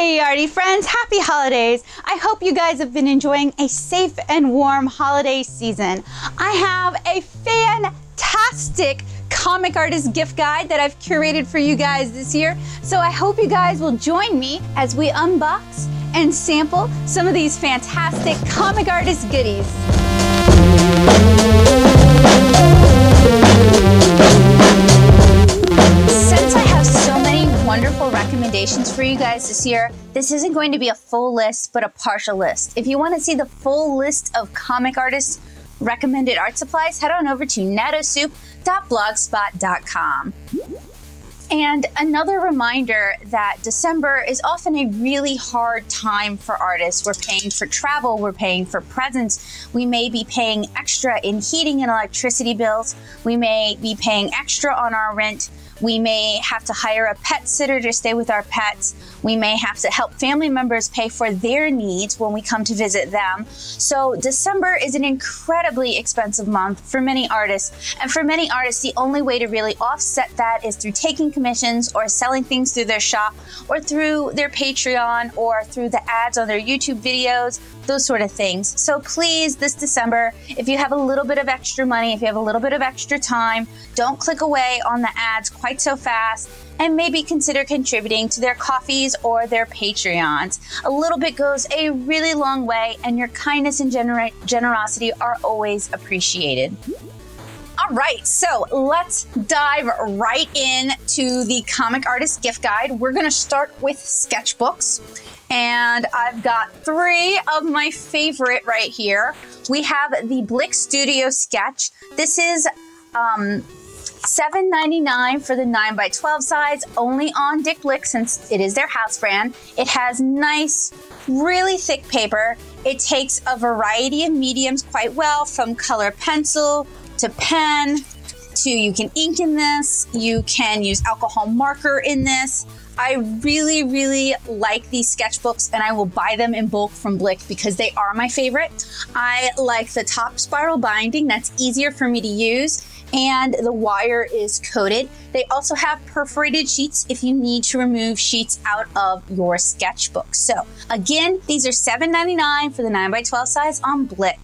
Hey arty friends, happy holidays. I hope you guys have been enjoying a safe and warm holiday season. I have a fantastic comic artist gift guide that I've curated for you guys this year. So I hope you guys will join me as we unbox and sample some of these fantastic comic artist goodies. Since I have so many wonderful recommendations for you guys this year, this isn't going to be a full list, but a partial list. If you want to see the full list of comic artists' recommended art supplies, head on over to nattosoup.blogspot.com. And another reminder that December is often a really hard time for artists. We're paying for travel, we're paying for presents, we may be paying extra in heating and electricity bills, we may be paying extra on our rent, we may have to hire a pet sitter to stay with our pets, we may have to help family members pay for their needs when we come to visit them. So December is an incredibly expensive month for many artists. And for many artists, the only way to really offset that is through taking commissions or selling things through their shop or through their Patreon or through the ads on their YouTube videos, those sort of things. So please, this December, if you have a little bit of extra money, if you have a little bit of extra time, don't click away on the ads quite so fast, and maybe consider contributing to their coffees or their Patreons. A little bit goes a really long way, and your kindness and generosity are always appreciated. All right, so let's dive right into the comic artist gift guide. We're gonna start with sketchbooks, and I've got three of my favorite right here. We have the Blip Studio Sketch. This is $7.99 for the 9x12 size, only on Dick Blick since it is their house brand. It has nice, really thick paper. It takes a variety of mediums quite well, from color pencil to pen to you can ink in this, you can use alcohol marker in this. I really like these sketchbooks, and I will buy them in bulk from Blip because they are my favorite. I like the top spiral binding, that's easier for me to use, and the wire is coated. They also have perforated sheets if you need to remove sheets out of your sketchbook. So again, these are $7.99 for the 9x12 size on Blip.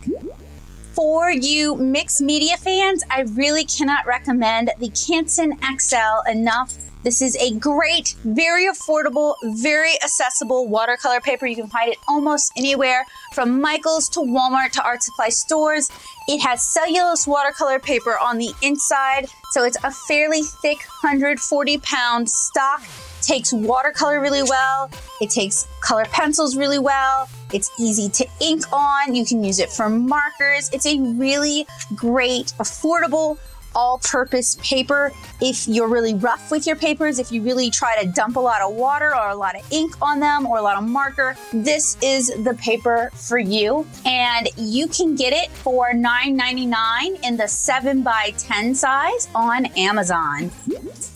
For you mixed media fans, I really cannot recommend the Canson XL enough. This is a great, very affordable, very accessible watercolor paper. You can find it almost anywhere, from Michael's to Walmart to art supply stores. It has cellulose watercolor paper on the inside, so it's a fairly thick 140-pound stock. Takes watercolor really well. It takes color pencils really well. It's easy to ink on. You can use it for markers. It's a really great, affordable, all-purpose paper. If you're really rough with your papers, if you really try to dump a lot of water or a lot of ink on them or a lot of marker, this is the paper for you. And you can get it for $9.99 in the 7x10 size on Amazon.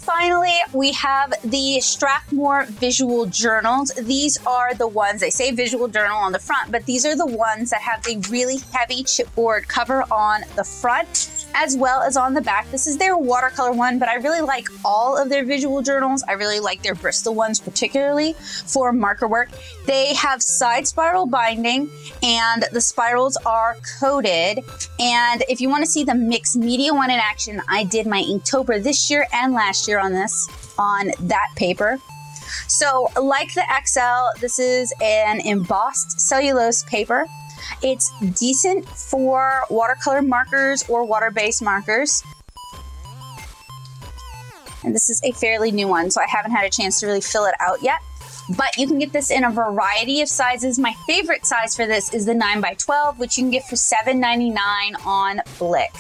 Finally, we have the Strathmore visual journals. These are the ones, they say visual journal on the front, but these are the ones that have the really heavy chipboard cover on the front as well as on the back. This is their watercolor one, but I really like all of their visual journals. I really like their Bristol ones, particularly for marker work. They have side spiral binding, and the spirals are coated. And if you want to see the mixed media one in action, I did my Inktober this year and last year on that paper. So like the XL, this is an embossed cellulose paper. It's decent for watercolor markers or water-based markers. And this is a fairly new one, so I haven't had a chance to really fill it out yet. But you can get this in a variety of sizes. My favorite size for this is the 9x12, which you can get for $7.99 on Blip.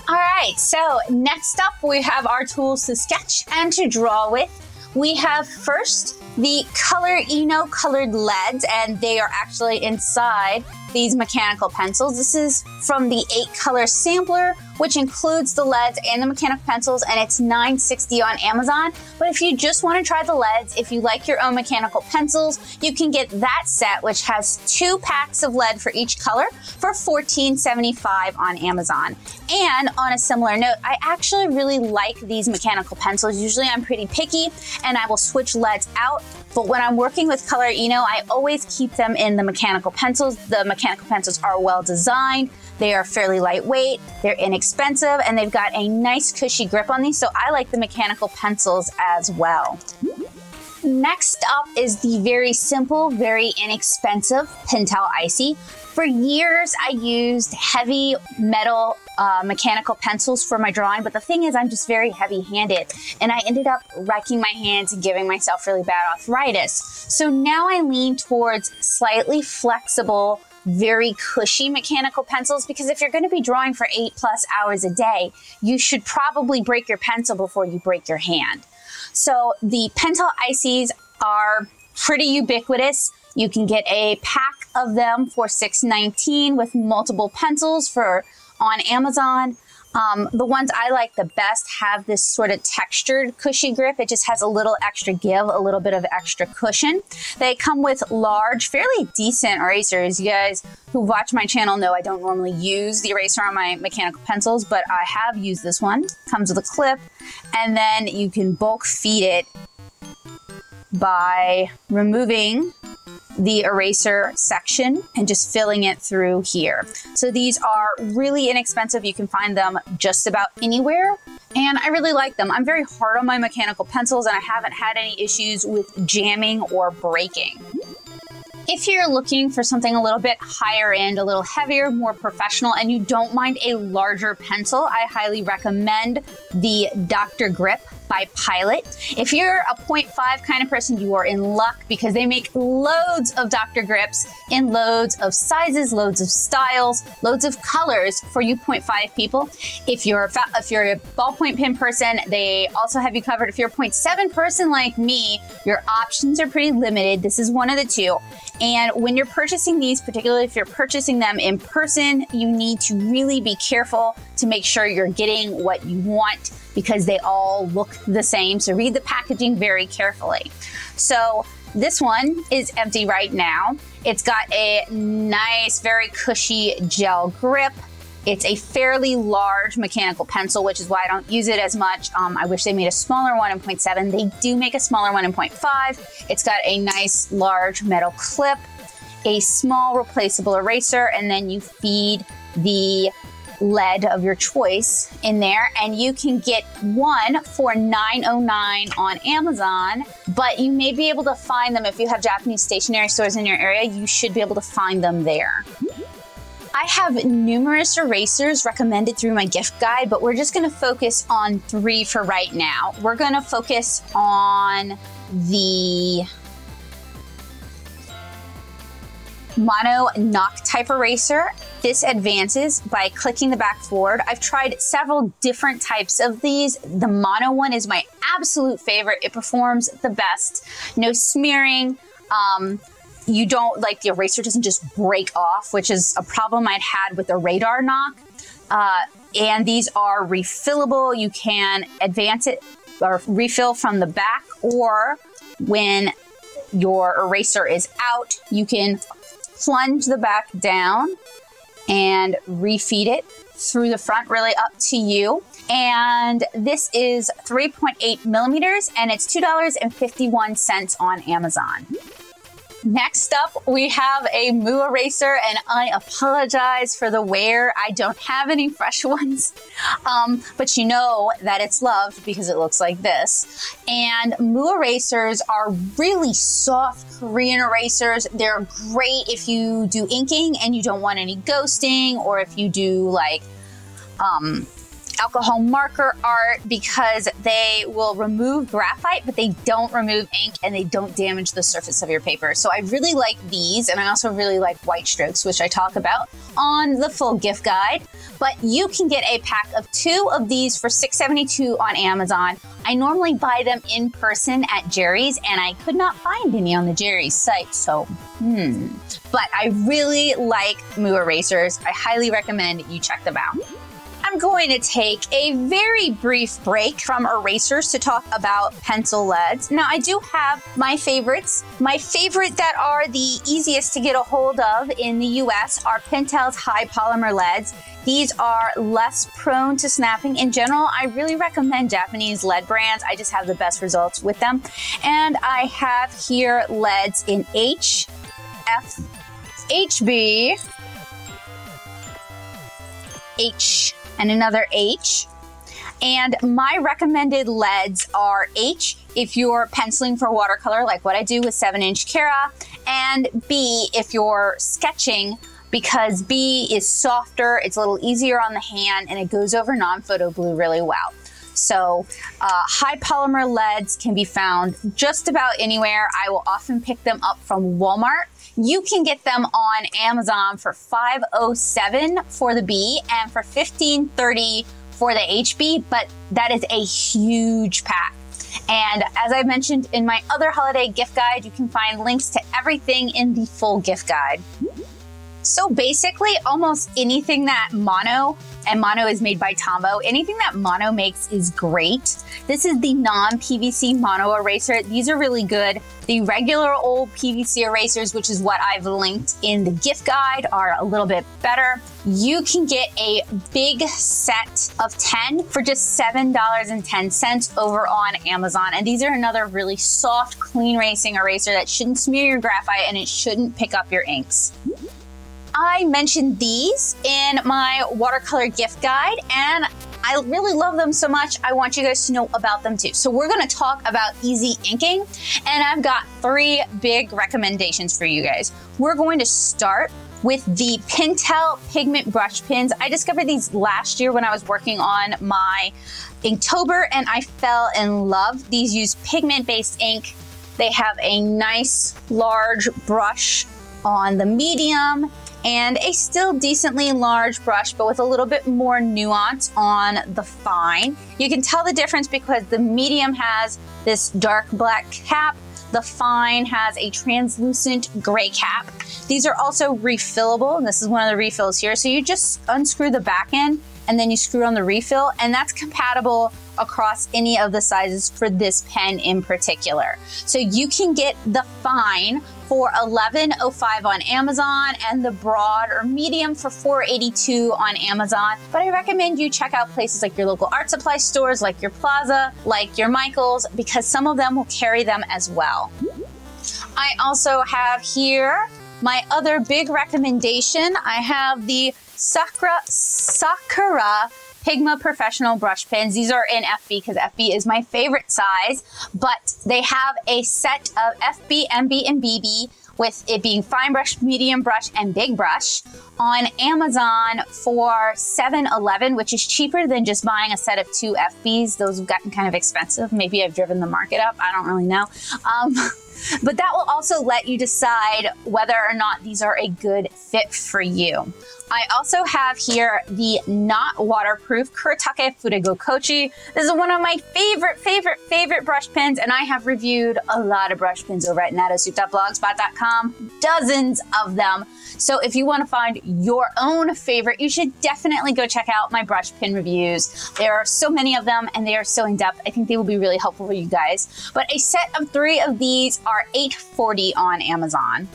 All right, so next up we have our tools to sketch and to draw with. We have first the Color Eno colored leads, and they are actually inside these mechanical pencils. This is from the 8-color sampler, which includes the leads and the mechanical pencils, and it's $9.60 on Amazon. But if you just want to try the leads, if you like your own mechanical pencils, you can get that set, which has 2 packs of lead for each color, for $14.75 on Amazon. And on a similar note, I actually really like these mechanical pencils. Usually I'm pretty picky and I will switch leads out But when I'm working with color, I always keep them in the mechanical pencils. The mechanical pencils are well designed. They are fairly lightweight, they're inexpensive, and they've got a nice cushy grip on these, so I like the mechanical pencils as well. Next up is the very simple, very inexpensive Pentel Icy. For years, I used heavy metal mechanical pencils for my drawing, but the thing is I'm just very heavy-handed, and I ended up wrecking my hands and giving myself really bad arthritis. So now I lean towards slightly flexible, very cushy mechanical pencils, because if you're going to be drawing for 8+ hours a day, you should probably break your pencil before you break your hand. So the Pentel Ices are pretty ubiquitous. You can get a pack of them for $6.19 with multiple pencils on Amazon. The ones I like the best have this sort of textured cushy grip. It just has a little extra give, a little bit of extra cushion. They come with large, fairly decent erasers. You guys who watch my channel know I don't normally use the eraser on my mechanical pencils, but I have used this one. Comes with a clip, and then you can bulk feed it by removing the eraser section and just filling it through here. So these are really inexpensive. You can find them just about anywhere, and I really like them. I'm very hard on my mechanical pencils, and I haven't had any issues with jamming or breaking. If you're looking for something a little bit higher end, a little heavier, more professional, and you don't mind a larger pencil, I highly recommend the Dr. Grip by Pilot. If you're a 0.5 kind of person, you are in luck, because they make loads of Dr. Grips in loads of sizes, loads of styles, loads of colors for you 0.5 people. If you're a ballpoint pen person, they also have you covered. If you're a 0.7 person like me, your options are pretty limited. This is one of the two. And when you're purchasing these, particularly if you're purchasing them in person, you need to really be careful to make sure you're getting what you want, because they all look the same. So read the packaging very carefully. So this one is empty right now. It's got a nice, very cushy gel grip. It's a fairly large mechanical pencil, which is why I don't use it as much. I wish they made a smaller one in 0.7. They do make a smaller one in 0.5. It's got a nice large metal clip, a small replaceable eraser, and then you feed the lead of your choice in there, and you can get one for $9.09 on Amazon, but you may be able to find them if you have Japanese stationery stores in your area. You should be able to find them there. I have numerous erasers recommended through my gift guide, but we're just going to focus on 3 for right now. We're going to focus on the mono knock type eraser. This advances by clicking the back forward. I've tried several different types of these. The mono one is my absolute favorite. It performs the best. No smearing. You don't, like, the eraser doesn't just break off, which is a problem I'd had with the radar knock. And these are refillable. You can advance it or refill from the back, or when your eraser is out, you can plunge the back down and refeed it through the front, really up to you. And this is 3.8 millimeters, and it's $2.51 on Amazon. Next up, we have a Moo eraser, and I apologize for the wear. I don't have any fresh ones, but you know that it's loved because it looks like this. And Moo erasers are really soft Korean erasers. They're great if you do inking and you don't want any ghosting, or if you do like alcohol marker art, because they will remove graphite, but they don't remove ink, and they don't damage the surface of your paper. So I really like these, and I also really like white strokes, which I talk about on the full gift guide. But you can get a pack of 2 of these for $6.72 on Amazon. I normally buy them in person at Jerry's, and I could not find any on the Jerry's site, so But I really like Moo erasers. I highly recommend you check them out. I'm going to take a very brief break from erasers to talk about pencil leads. Now, I do have my favorites. My favorite that are the easiest to get a hold of in the US are Pentel's high polymer leads. These are less prone to snapping. In general, I really recommend Japanese lead brands. I just have the best results with them. And I have here leads in H, F, HB, H, and another H. And my recommended leads are H if you're penciling for watercolor, like what I do with 7-inch Cara, and B if you're sketching, because B is softer, it's a little easier on the hand, and it goes over non-photo glue really well. So high polymer leads can be found just about anywhere. I will often pick them up from Walmart. You can get them on Amazon for $5.07 for the B and for $15.30 for the HB, but that is a huge pack. And as I mentioned in my other holiday gift guide, you can find links to everything in the full gift guide. So basically, almost anything that Mono, and Mono is made by Tombow, anything that Mono makes is great. This is the non-PVC Mono eraser. These are really good. The regular old PVC erasers, which is what I've linked in the gift guide, are a little bit better. You can get a big set of 10 for just $7.10 over on Amazon. And these are another really soft, clean erasing eraser that shouldn't smear your graphite and it shouldn't pick up your inks. I mentioned these in my watercolor gift guide, and I really love them so much, I want you guys to know about them too. So we're gonna talk about easy inking, and I've got 3 big recommendations for you guys. We're going to start with the Pentel pigment brush pens. I discovered these last year when I was working on my Inktober, and I fell in love. These use pigment-based ink. They have a nice large brush on the medium, and a still decently large brush, but with a little bit more nuance on the fine. You can tell the difference because the medium has this dark black cap, the fine has a translucent gray cap. These are also refillable, and this is one of the refills here. So you just unscrew the back end and then you screw on the refill, and that's compatible across any of the sizes for this pen in particular. So you can get the fine for $11.05 on Amazon and the broad or medium for $4.82 on Amazon. But I recommend you check out places like your local art supply stores, like your Plaza, like your Michaels, because some of them will carry them as well. I also have here my other big recommendation. I have the Sakura Pigma Professional Brush Pens. These are in FB because FB is my favorite size, but they have a set of FB, MB, and BB, with it being fine brush, medium brush, and big brush on Amazon for $7.11, which is cheaper than just buying a set of 2 FBs. Those have gotten kind of expensive. Maybe I've driven the market up. I don't really know. But that will also let you decide whether or not these are a good fit for you. I also have here the not waterproof Kuretake Furego Kochi. This is one of my favorite brush pens, and I have reviewed a lot of brush pens over at Nattosoup.blogspot.com, dozens of them. So if you want to find your own favorite, you should definitely go check out my brush pen reviews. There are so many of them, and they are so in-depth. I think they will be really helpful for you guys. But a set of 3 of these are $8.40 on Amazon.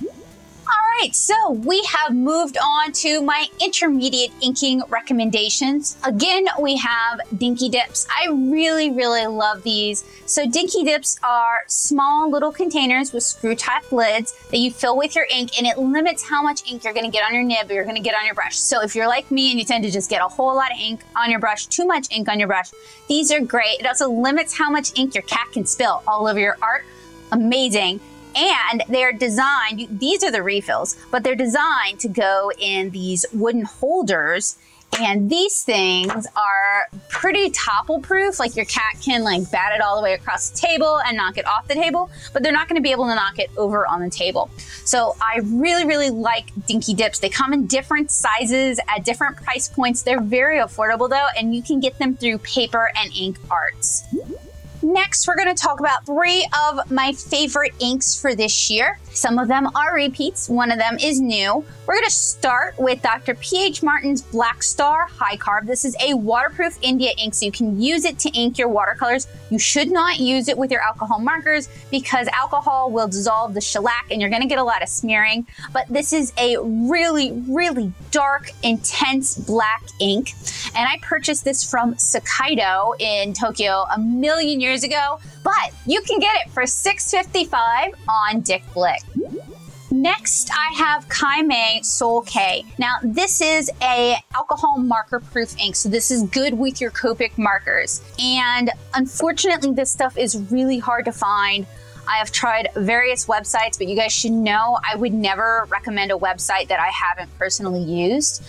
All right, so we have moved on to my intermediate inking recommendations. Again, we have Dinky Dips. I really love these. So Dinky Dips are small little containers with screw-type lids that you fill with your ink, and it limits how much ink you're gonna get on your nib or you're gonna get on your brush. So if you're like me and you tend to just get a whole lot of ink on your brush, too much ink on your brush, these are great. It also limits how much ink your cat can spill all over your art. Amazing. And they're designed, these are the refills, but they're designed to go in these wooden holders. And these things are pretty topple proof. Like your cat can like bat it all the way across the table and knock it off the table, but they're not gonna be able to knock it over on the table. So I really like Dinky Dips. They come in different sizes at different price points. They're very affordable though, and you can get them through Paper and Ink Arts. Next, we're going to talk about 3 of my favorite inks for this year. Some of them are repeats, one of them is new. We're going to start with Dr. P.H. Martin's Black Star High Carb. This is a waterproof India ink, so you can use it to ink your watercolors. You should not use it with your alcohol markers because alcohol will dissolve the shellac and you're going to get a lot of smearing. But this is a really, really dark, intense black ink. And I purchased this from Sakaido in Tokyo a million years ago, but you can get it for $6.55 on Dick Blick. Next, I have Kaime Sol K. Now, this is a alcohol marker proof ink, so this is good with your Copic markers. And unfortunately, this stuff is really hard to find. I have tried various websites, but you guys should know I would never recommend a website that I haven't personally used.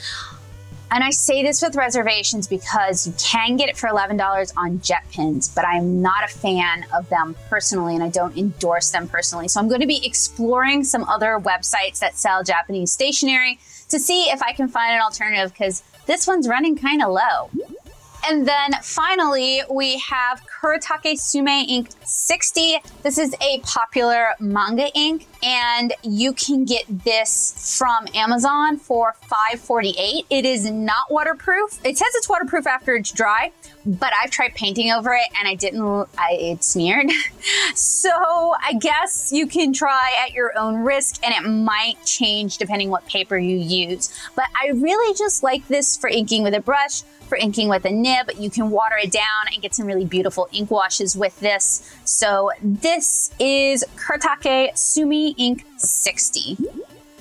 And I say this with reservations because you can get it for $11 on JetPins, but I'm not a fan of them personally and I don't endorse them personally. So I'm going to be exploring some other websites that sell Japanese stationery to see if I can find an alternative because this one's running kind of low. And then finally, we have Kuretake Sume Ink 60. This is a popular manga ink, and you can get this from Amazon for $5.48. It is not waterproof. It says it's waterproof after it's dry, but I've tried painting over it and it smeared. So I guess you can try at your own risk, and it might change depending what paper you use. But I really just like this for inking with a brush, for inking with a nib. You can water it down and get some really beautiful ink washes with this. So this is Kuretake Sume Ink 60.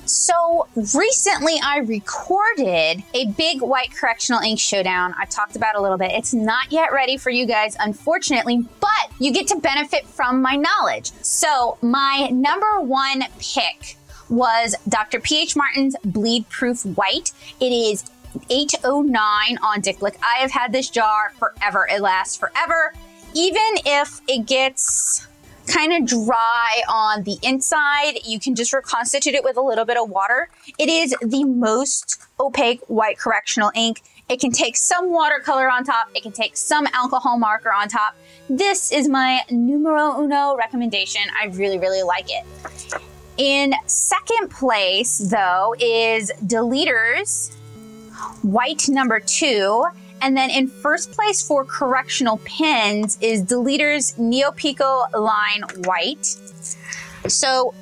So recently I recorded a big white correctional ink showdown I talked about a little bit. It's not yet ready for you guys, unfortunately, but you get to benefit from my knowledge. So my #1 pick was Dr. P.H. Martin's Bleed Proof White. It is 809 on Dick Blick. I have had this jar forever. It lasts forever. Even if it gets kind of dry on the inside, you can just reconstitute it with a little bit of water. It is the most opaque white correctional ink. It can take some watercolor on top. It can take some alcohol marker on top. This is my numero uno recommendation. I really, really like it. In second place, though, is Deleter's White #2. And then in first place for correctional pens is Deleter's Neopico Line White. So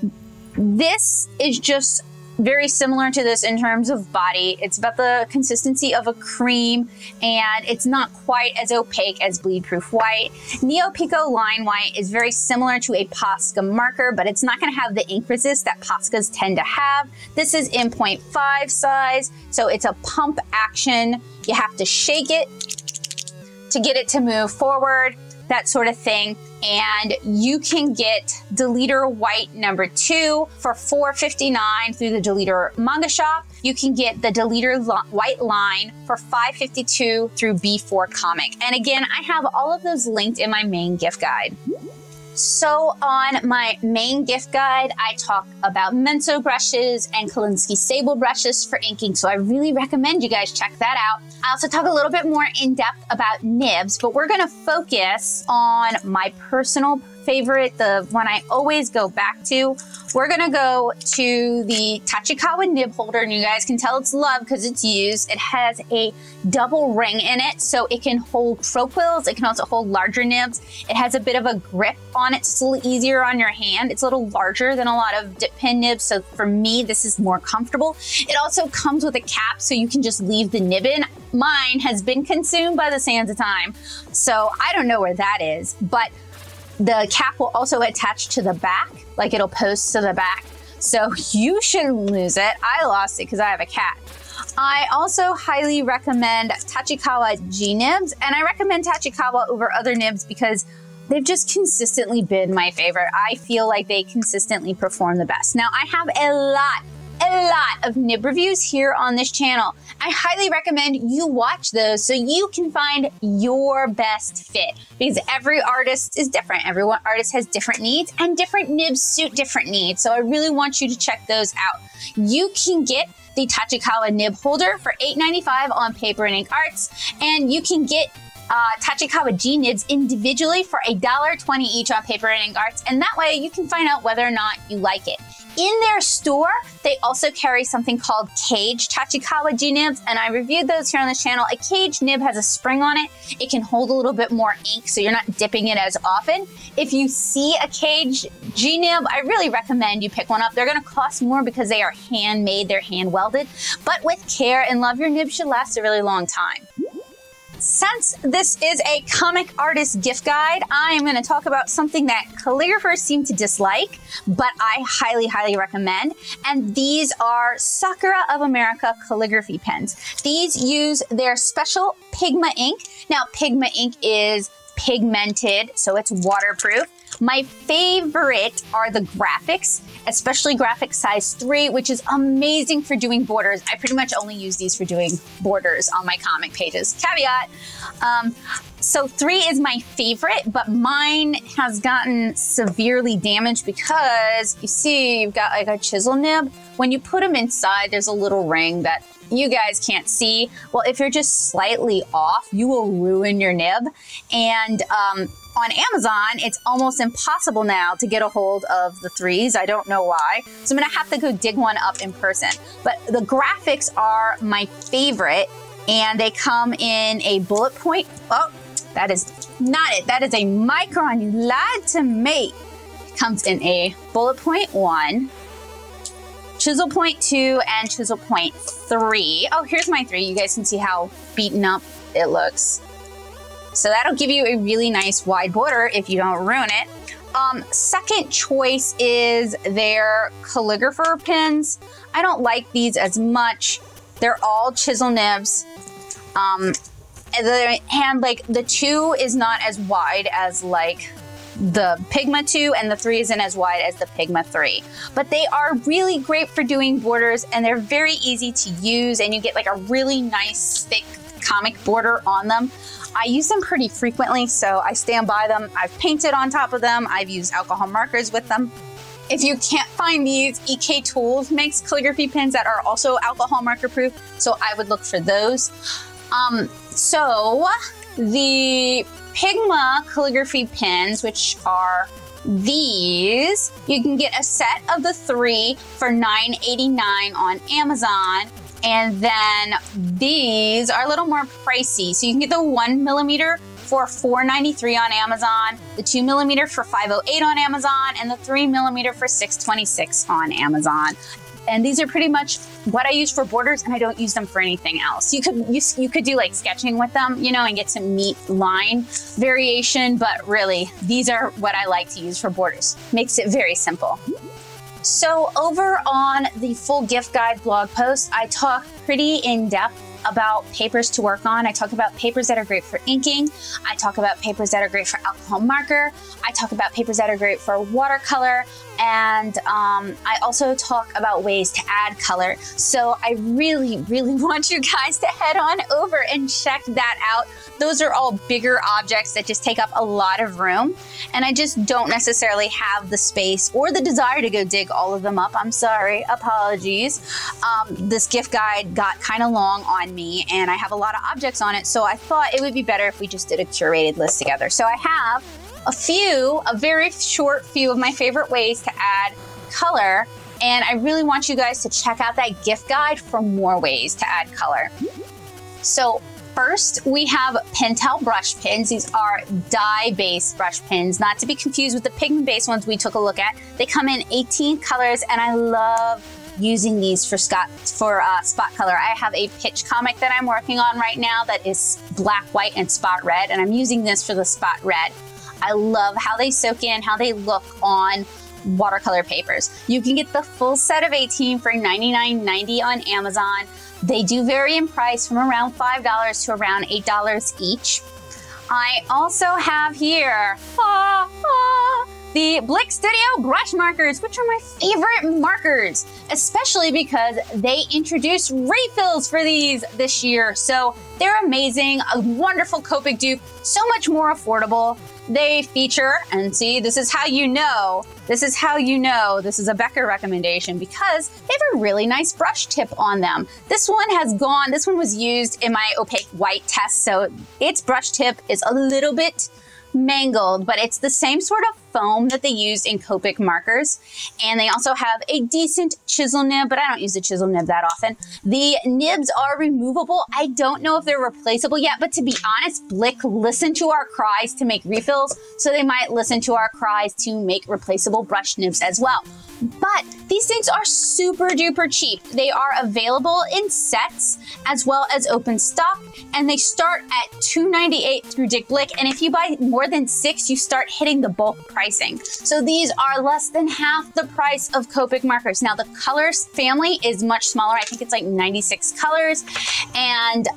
this is just very similar to this in terms of body. It's about the consistency of a cream and it's not quite as opaque as Bleed Proof White. Neopico Line White is very similar to a Posca marker, but it's not going to have the ink resist that Poscas tend to have. This is in 0.5 size, so it's a pump action. You have to shake it to get it to move forward, that sort of thing. And you can get Deleter White #2 for $4.59 through the Deleter Manga Shop. You can get the Deleter White line for $5.52 through B4 Comic. And again, I have all of those linked in my main gift guide. So on my main gift guide, I talk about Menso brushes and Kolinsky Sable brushes for inking. So I really recommend you guys check that out. I also talk a little bit more in depth about nibs, but we're going to focus on my personal favorite, the one I always go back to. We're going to go to the Tachikawa nib holder, and you guys can tell it's love because it's used. It has a double ring in it, so it can hold pro quills. It can also hold larger nibs. It has a bit of a grip on it, so it's a little easier on your hand. It's a little larger than a lot of dip pen nibs, so for me, this is more comfortable. It also comes with a cap, so you can just leave the nib in. Mine has been consumed by the sands of time, so I don't know where that is, but the cap will also attach to the back, like it'll post to the back. So you shouldn't lose it. I lost it because I have a cat. I also highly recommend Tachikawa G nibs, and I recommend Tachikawa over other nibs because they've just consistently been my favorite. I feel like they consistently perform the best. Now, I have a lot of nib reviews here on this channel. I highly recommend you watch those so you can find your best fit because every artist is different. Every artist has different needs and different nibs suit different needs. So I really want you to check those out. You can get the Tachikawa nib holder for $8.95 on Paper and Ink Arts, and you can get Tachikawa G nibs individually for $1.20 each on Paper and Ink Arts, and that way you can find out whether or not you like it. In their store, they also carry something called Cage Tachikawa G nibs, and I reviewed those here on the channel. A Cage nib has a spring on it. It can hold a little bit more ink, so you're not dipping it as often. If you see a Cage G nib, I really recommend you pick one up. They're gonna cost more because they are handmade, they're hand welded, but with care and love, your nib should last a really long time. Since this is a comic artist gift guide, I am going to talk about something that calligraphers seem to dislike, but I highly, highly recommend. And these are Sakura of America calligraphy pens. These use their special Pigma ink. Now, Pigma ink is pigmented, so it's waterproof. My favorite are the graphics, especially graphic size 3, which is amazing for doing borders. I pretty much only use these for doing borders on my comic pages. Caveat. So 3 is my favorite, but mine has gotten severely damaged because you see you've got like a chisel nib. When you put them inside, there's a little ring that you guys can't see. Well, if you're just slightly off, you will ruin your nib. And on Amazon, it's almost impossible now to get a hold of the 3s. I don't know why. So I'm gonna have to go dig one up in person. But the graphics are my favorite, and they come in a bullet point. Oh, that is not it. That is a micron. You lied to me. It comes in a bullet point 1, chisel point 2, and chisel point 3. Oh, here's my 3. You guys can see how beaten up it looks. So that'll give you a really nice wide border if you don't ruin it. Second choice is their calligrapher pens. I don't like these as much. They're all chisel nibs. And like the 2 is not as wide as like the Pigma 2, and the 3 isn't as wide as the Pigma 3. But they are really great for doing borders, and they're very easy to use, and you get like a really nice thick comic border on them. I use them pretty frequently, so I stand by them. I've painted on top of them. I've used alcohol markers with them. If you can't find these, EK Tools makes calligraphy pens that are also alcohol marker proof, so I would look for those. So the Pigma calligraphy pens, which are these, you can get a set of the 3 for $9.89 on Amazon. And then these are a little more pricey. So you can get the 1mm for $4.93 on Amazon, the 2mm for $5.08 on Amazon, and the 3mm for $6.26 on Amazon. And these are pretty much what I use for borders, and I don't use them for anything else. You could do like sketching with them, you know, and get some neat line variation, but really, these are what I like to use for borders. Makes it very simple. So over on the full gift guide blog post, I talk pretty in depth about papers to work on. I talk about papers that are great for inking. I talk about papers that are great for alcohol marker. I talk about papers that are great for watercolor. And I also talk about ways to add color. So I really, really want you guys to head on over and check that out. Those are all bigger objects that just take up a lot of room. And I just don't necessarily have the space or the desire to go dig all of them up. I'm sorry, apologies. This gift guide got kind of long on me, and I have a lot of objects on it. So I thought it would be better if we just did a curated list together. So I have a very short few of my favorite ways to add color. And I really want you guys to check out that gift guide for more ways to add color. So first, we have Pentel brush pens. These are dye-based brush pens, not to be confused with the pigment-based ones we took a look at. They come in 18 colors, and I love using these for spot color. I have a pitch comic that I'm working on right now that is black, white, and spot red, and I'm using this for the spot red. I love how they soak in, how they look on watercolor papers. You can get the full set of 18 for $99.90 on Amazon. They do vary in price from around $5 to around $8 each. I also have here the Blick Studio brush markers, which are my favorite markers, especially because they introduced refills for these this year. So they're amazing, a wonderful Copic dupe, so much more affordable. They feature, and see, this is how you know This is how you know this is a Becker recommendation, because they have a really nice brush tip on them. This one was used in my opaque white test, so its brush tip is a little bit mangled, but it's the same sort of foam that they use in Copic markers. And they also have a decent chisel nib, but I don't use the chisel nib that often. The nibs are removable. I don't know if they're replaceable yet, but to be honest, Blick listened to our cries to make refills, so they might listen to our cries to make replaceable brush nibs as well. But these things are super duper cheap. They are available in sets as well as open stock, and they start at $2.98 through Dick Blick. And if you buy more than 6, you start hitting the bulk pricing. So these are less than half the price of Copic markers. Now the colors family is much smaller. I think it's like 96 colors. And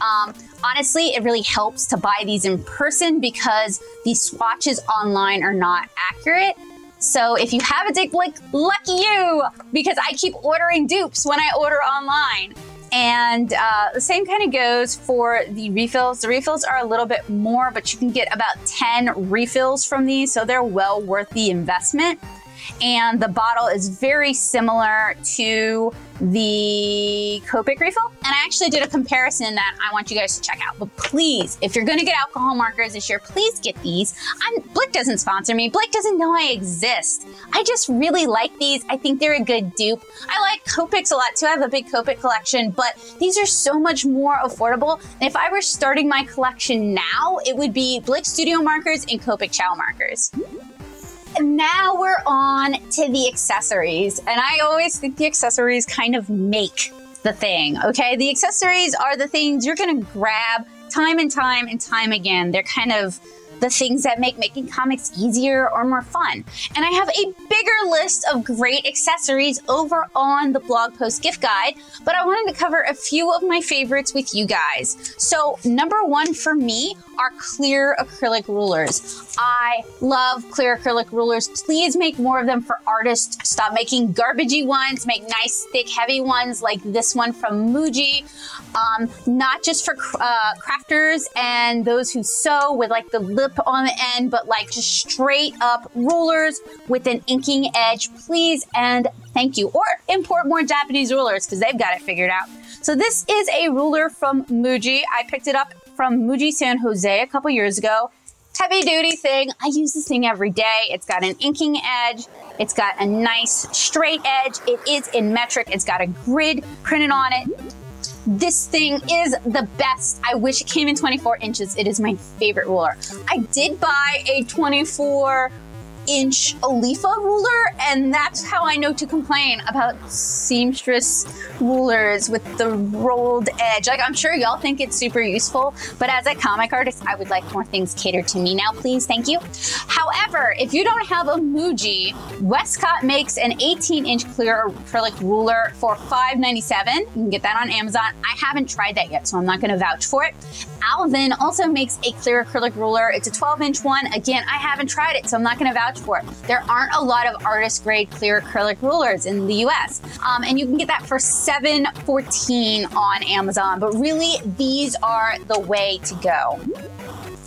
honestly, it really helps to buy these in person because these swatches online are not accurate. So if you have a Dick Blick, lucky you, because I keep ordering dupes when I order online. And the same kind of goes for the refills. The refills are a little bit more, but you can get about 10 refills from these, so they're well worth the investment. And the bottle is very similar to the Copic refill. And I actually did a comparison that I want you guys to check out. But please, if you're gonna get alcohol markers this year, please get these. Blick doesn't sponsor me. Blick doesn't know I exist. I just really like these. I think they're a good dupe. I like Copics a lot too. I have a big Copic collection, but these are so much more affordable. And if I were starting my collection now, it would be Blick Studio markers and Copic Chow markers. Now we're on to the accessories, and I always think the accessories kind of make the thing, okay? The accessories are the things you're gonna grab time and time and time again. They're kind of the things that make making comics easier or more fun. And I have a bigger list of great accessories over on the blog post gift guide, but I wanted to cover a few of my favorites with you guys. So number one for me are clear acrylic rulers. I love clear acrylic rulers. Please make more of them for artists. Stop making garbagey ones, make nice, thick, heavy ones like this one from Muji. Not just for crafters and those who sew with like the lip on the end, but like just straight up rulers with an inking edge, please and thank you. Or import more Japanese rulers because they've got it figured out. So this is a ruler from Muji. I picked it up from Muji San Jose a couple years ago. Heavy duty thing. I use this thing every day. It's got an inking edge. It's got a nice straight edge. It is in metric. It's got a grid printed on it. This thing is the best. I wish it came in 24 inches. It is my favorite ruler. I did buy a 24-inch Olifa ruler, and that's how I know to complain about seamstress rulers with the rolled edge. Like, I'm sure y'all think it's super useful, but as a comic artist, I would like more things catered to me now, please. Thank you. However, if you don't have a Muji, Westcott makes an 18-inch clear acrylic ruler for $5.97. You can get that on Amazon. I haven't tried that yet, so I'm not going to vouch for it. Alvin also makes a clear acrylic ruler. It's a 12-inch one. Again, I haven't tried it, so I'm not going to vouch for it. There aren't a lot of artist-grade clear acrylic rulers in the US, and you can get that for $7.14 on Amazon, but really, these are the way to go.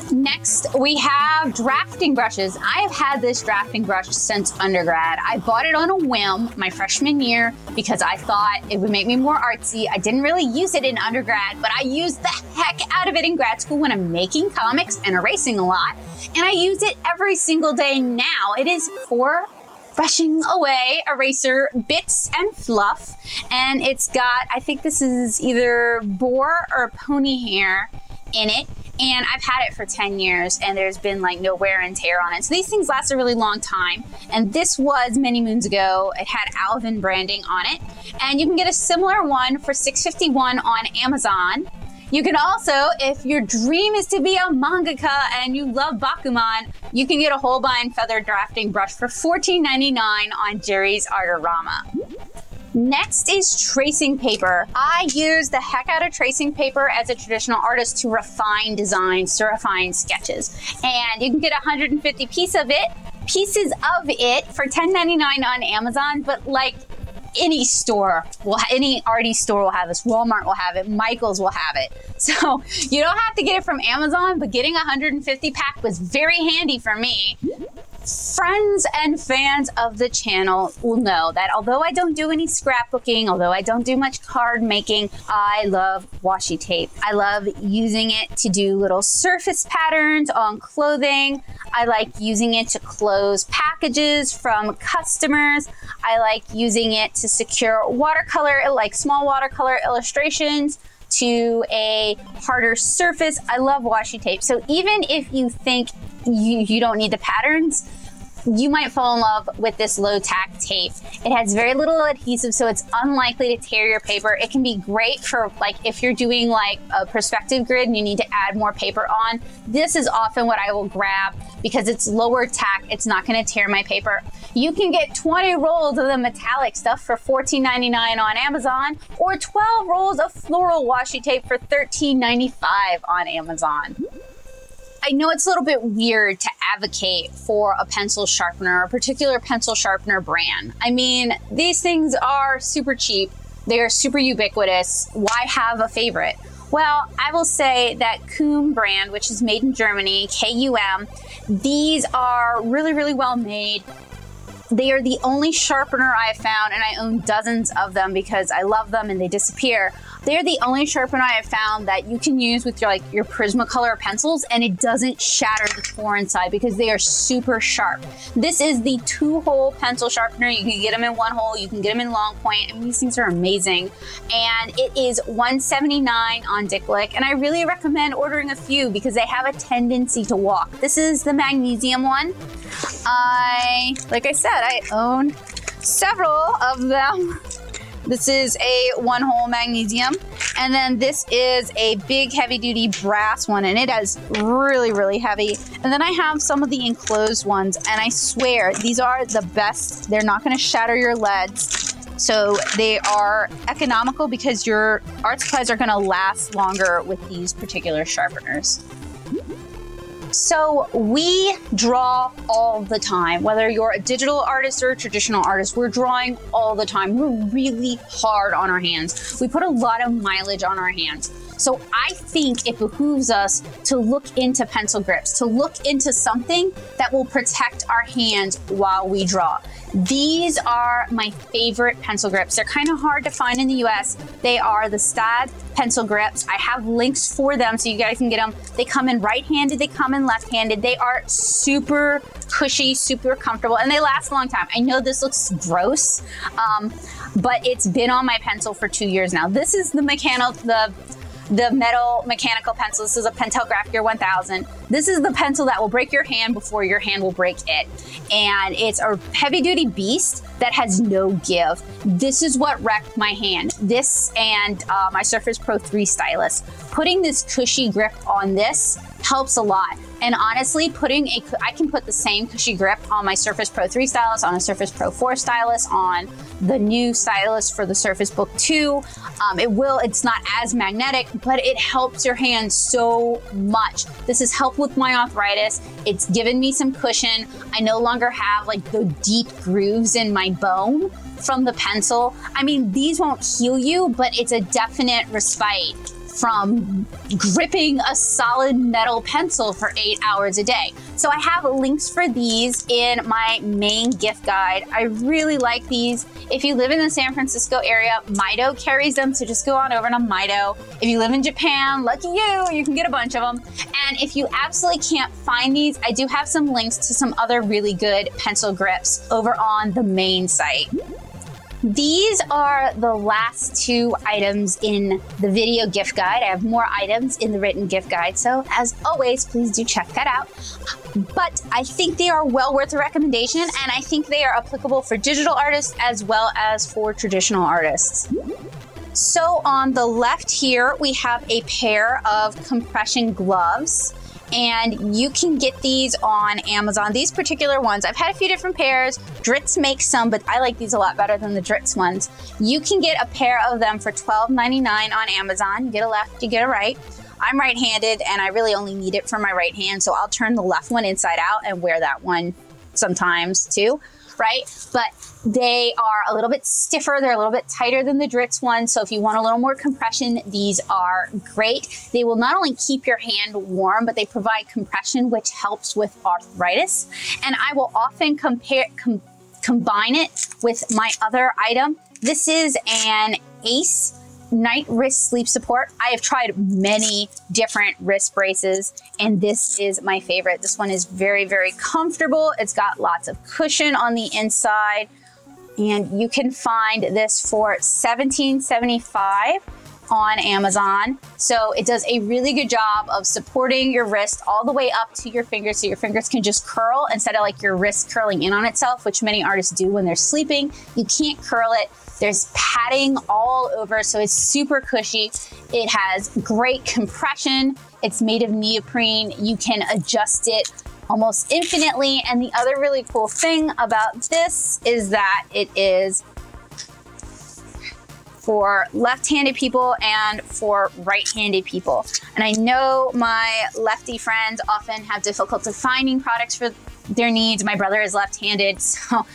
Next, we have drafting brushes. I have had this drafting brush since undergrad. I bought it on a whim my freshman year because I thought it would make me more artsy. I didn't really use it in undergrad, but I used the heck out of it in grad school when I'm making comics and erasing a lot. And I use it every single day now. It is for brushing away eraser bits and fluff. And it's got, I think this is either boar or pony hair in it. And I've had it for 10 years and there's been like no wear and tear on it. So these things last a really long time. And this was many moons ago. It had Alvin branding on it. And you can get a similar one for $6.51 on Amazon. You can also, if your dream is to be a mangaka and you love Bakuman, you can get a Holbein feather drafting brush for $14.99 on Jerry's Artorama. Next is tracing paper. I use the heck out of tracing paper as a traditional artist to refine designs, to refine sketches. And you can get 150 pieces of it for $10.99 on Amazon, but like any store, any arty store will have this. Walmart will have it. Michael's will have it. So you don't have to get it from Amazon, but getting a 150 pack was very handy for me. Friends and fans of the channel will know that although I don't do any scrapbooking, although I don't do much card making, I love washi tape. I love using it to do little surface patterns on clothing. I like using it to close packages from customers. I like using it to secure watercolor, like small watercolor illustrations to a harder surface. I love washi tape. So even if you think you don't need the patterns, you might fall in love with this low tack tape. It has very little adhesive, so it's unlikely to tear your paper. It can be great for like if you're doing like a perspective grid and you need to add more paper on. This is often what I will grab because it's lower tack. It's not going to tear my paper. You can get 20 rolls of the metallic stuff for $14.99 on Amazon, or 12 rolls of floral washi tape for $13.95 on Amazon. I know it's a little bit weird to advocate for a pencil sharpener, a particular pencil sharpener brand. I mean, these things are super cheap. They are super ubiquitous. Why have a favorite? Well, I will say that Cum brand, which is made in Germany, K-U-M, these are really, really well made. They are the only sharpener I have found, and I own dozens of them because I love them and they disappear. They're the only sharpener I have found that you can use with your Prismacolor pencils and it doesn't shatter the core inside because they are super sharp. This is the 2-hole pencil sharpener. You can get them in 1 hole, you can get them in long point. I mean, these things are amazing. And it is $179 on DKSTR, and I really recommend ordering a few because they have a tendency to walk. This is the magnesium one. Like I said, I own several of them. This is a 1-hole magnesium, and then this is a big heavy-duty brass one, and it is really, really heavy. And then I have some of the enclosed ones, and I swear these are the best. They're not going to shatter your leads, so they are economical because your art supplies are going to last longer with these particular sharpeners. So we draw all the time, whether you're a digital artist or a traditional artist, we're drawing all the time. We're really hard on our hands. We put a lot of mileage on our hands. So I think it behooves us to look into pencil grips, to look into something that will protect our hands while we draw. These are my favorite pencil grips. They're kind of hard to find in the US. They are the Stad pencil grips. I have links for them so you guys can get them. They come in right-handed, they come in left-handed. They are super cushy, super comfortable, and they last a long time. I know this looks gross, but it's been on my pencil for 2 years now. This is the metal mechanical pencil. This is a Pentel Graph Gear 1000. This is the pencil that will break your hand before your hand will break it. And it's a heavy duty beast that has no give. This is what wrecked my hand. This and my Surface Pro 3 stylus. Putting this cushy grip on this helps a lot. And honestly, I can put the same cushy grip on my Surface Pro 3 stylus, on a Surface Pro 4 stylus, on the new stylus for the Surface Book 2. It's not as magnetic, but it helps your hand so much. This has helped with my arthritis. It's given me some cushion. I no longer have like the deep grooves in my bone from the pencil. I mean, these won't heal you, but it's a definite respite from gripping a solid metal pencil for 8 hours a day. So I have links for these in my main gift guide. I really like these. If you live in the San Francisco area, Mito carries them, so just go on over to Mito. If you live in Japan, lucky you can get a bunch of them. And if you absolutely can't find these, I do have some links to some other really good pencil grips over on the main site. These are the last 2 items in the video gift guide. I have more items in the written gift guide, so as always, please do check that out. But I think they are well worth a recommendation, and I think they are applicable for digital artists as well as for traditional artists. So on the left here, we have a pair of compression gloves. And you can get these on Amazon. These particular ones, I've had a few different pairs. Dritz makes some, but I like these a lot better than the Dritz ones. You can get a pair of them for $12.99 on Amazon. You get a left, you get a right. I'm right-handed, and I really only need it for my right hand, so I'll turn the left one inside out and wear that one sometimes too. right? But they are a little bit stiffer. They're a little bit tighter than the Dritz one. So if you want a little more compression, these are great. They will not only keep your hand warm, but they provide compression, which helps with arthritis. And I will often combine it with my other item. This is an Ace night wrist sleep support. I have tried many different wrist braces, and this is my favorite. This one is very, very comfortable. It's got lots of cushion on the inside, and you can find this for $17.75 on Amazon. So it does a really good job of supporting your wrist all the way up to your fingers, so your fingers can just curl instead of like your wrist curling in on itself, which many artists do when they're sleeping. You can't curl it. There's padding all over, so it's super cushy. It has great compression. It's made of neoprene. You can adjust it almost infinitely. And the other really cool thing about this is that it is for left-handed people and for right-handed people. And I know my lefty friends often have difficulty finding products for their needs. My brother is left-handed, so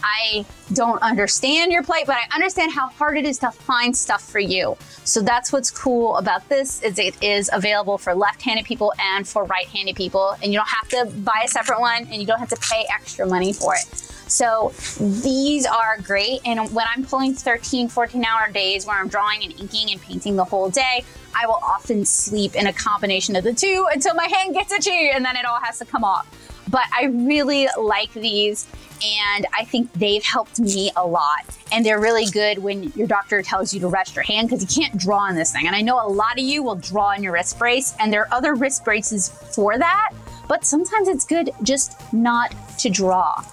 I don't understand your plight, but I understand how hard it is to find stuff for you. So that's what's cool about this, is it is available for left-handed people and for right-handed people, and you don't have to buy a separate one, and you don't have to pay extra money for it. So these are great, and when I'm pulling 13, 14-hour days where I'm drawing and inking and painting the whole day, I will often sleep in a combination of the two until my hand gets itchy, and then it all has to come off. But I really like these, and I think they've helped me a lot. And they're really good when your doctor tells you to rest your hand, because you can't draw on this thing. And I know a lot of you will draw on your wrist brace, and there are other wrist braces for that, but sometimes it's good just not to draw.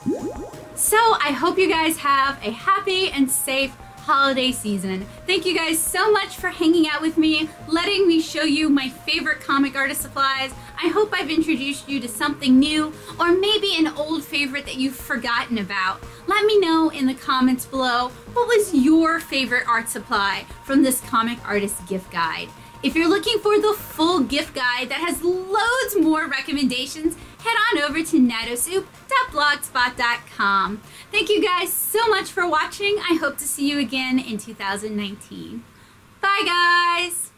So I hope you guys have a happy and safe holiday season. Thank you guys so much for hanging out with me, letting me show you my favorite comic artist supplies. I hope I've introduced you to something new, or maybe an old favorite that you've forgotten about. Let me know in the comments below, what was your favorite art supply from this comic artist gift guide? If you're looking for the full gift guide that has loads more recommendations, head on over to nattosoup.blogspot.com. Thank you guys so much for watching. I hope to see you again in 2019. Bye guys!